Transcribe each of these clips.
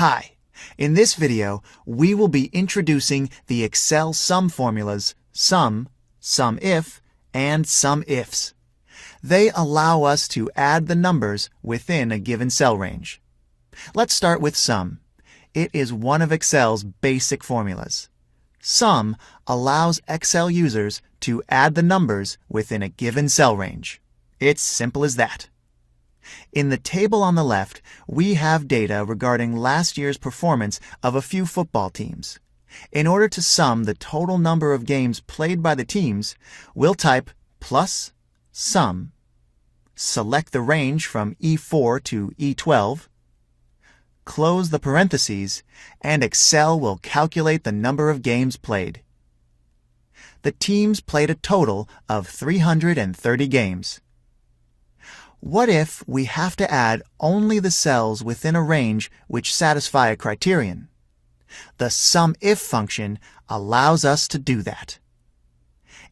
Hi, in this video, we will be introducing the Excel sum formulas sum, SUMIF, and SUMIFs. They allow us to add the numbers within a given cell range. Let's start with sum. It is one of Excel's basic formulas. Sum allows Excel users to add the numbers within a given cell range. It's simple as that. In the table on the left, we have data regarding last year's performance of a few football teams. In order to sum the total number of games played by the teams, we'll type plus sum, select the range from E4 to E12, close the parentheses, and Excel will calculate the number of games played. The teams played a total of 330 games. What if we have to add only the cells within a range which satisfy a criterion? The SUMIF function allows us to do that.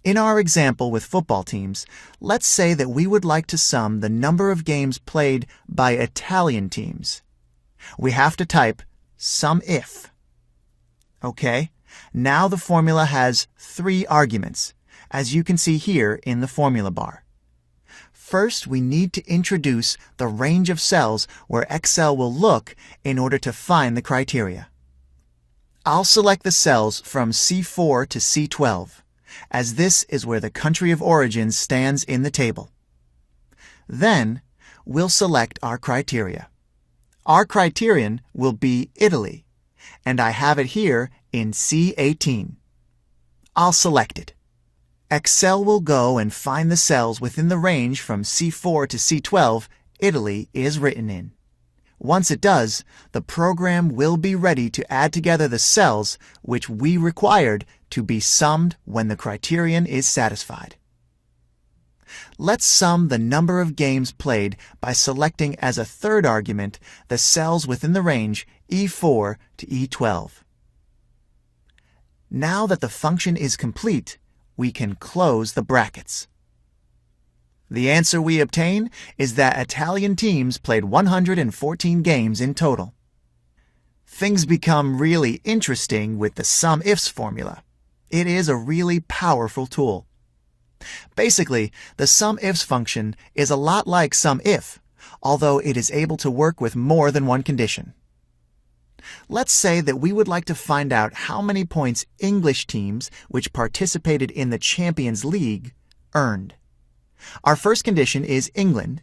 In our example with football teams, let's say that we would like to sum the number of games played by Italian teams. We have to type SUMIF. Okay, now the formula has 3 arguments, as you can see here in the formula bar. First, we need to introduce the range of cells where Excel will look in order to find the criteria. I'll select the cells from C4 to C12, as this is where the country of origin stands in the table. Then, we'll select our criteria. Our criterion will be Italy, and I have it here in C18. I'll select it. Excel will go and find the cells within the range from C4 to C12 Italy is written in. Once it does, the program will be ready to add together the cells which we required to be summed when the criterion is satisfied. Let's sum the number of games played by selecting as a third argument the cells within the range E4 to E12. Now that the function is complete, we can close the brackets. The answer we obtain is that Italian teams played 114 games in total. Things become really interesting with the SUMIFs formula. It is a really powerful tool. Basically, the SUMIFs function is a lot like SUMIF, although it is able to work with more than one condition. Let's say that we would like to find out how many points English teams which participated in the Champions League earned. Our first condition is England,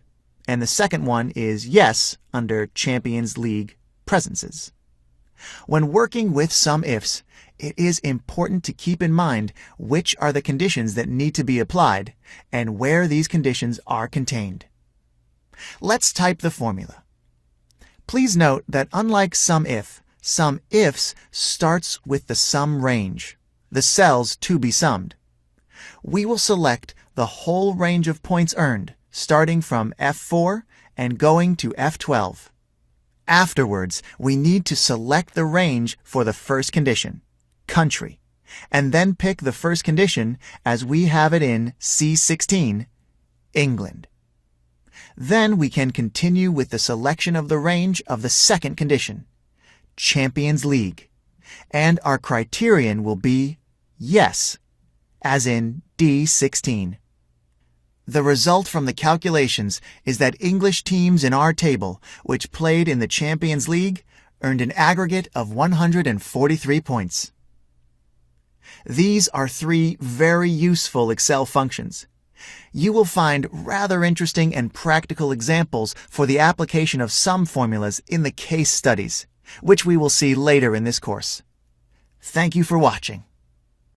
and the second one is yes under Champions League presences. When working with SUMIFs, it is important to keep in mind which are the conditions that need to be applied and where these conditions are contained. Let's type the formula. Please note that unlike SUMIF, SUMIFs starts with the sum range, the cells to be summed. We will select the whole range of points earned, starting from F4 and going to F12. Afterwards, we need to select the range for the first condition, country, and then pick the first condition as we have it in C16, England. Then we can continue with the selection of the range of the second condition, Champions League, and our criterion will be yes, as in D16. The result from the calculations is that English teams in our table, which played in the Champions League, earned an aggregate of 143 points. These are 3 very useful Excel functions. You will find rather interesting and practical examples for the application of sum formulas in the case studies, which we will see later in this course. Thank you for watching.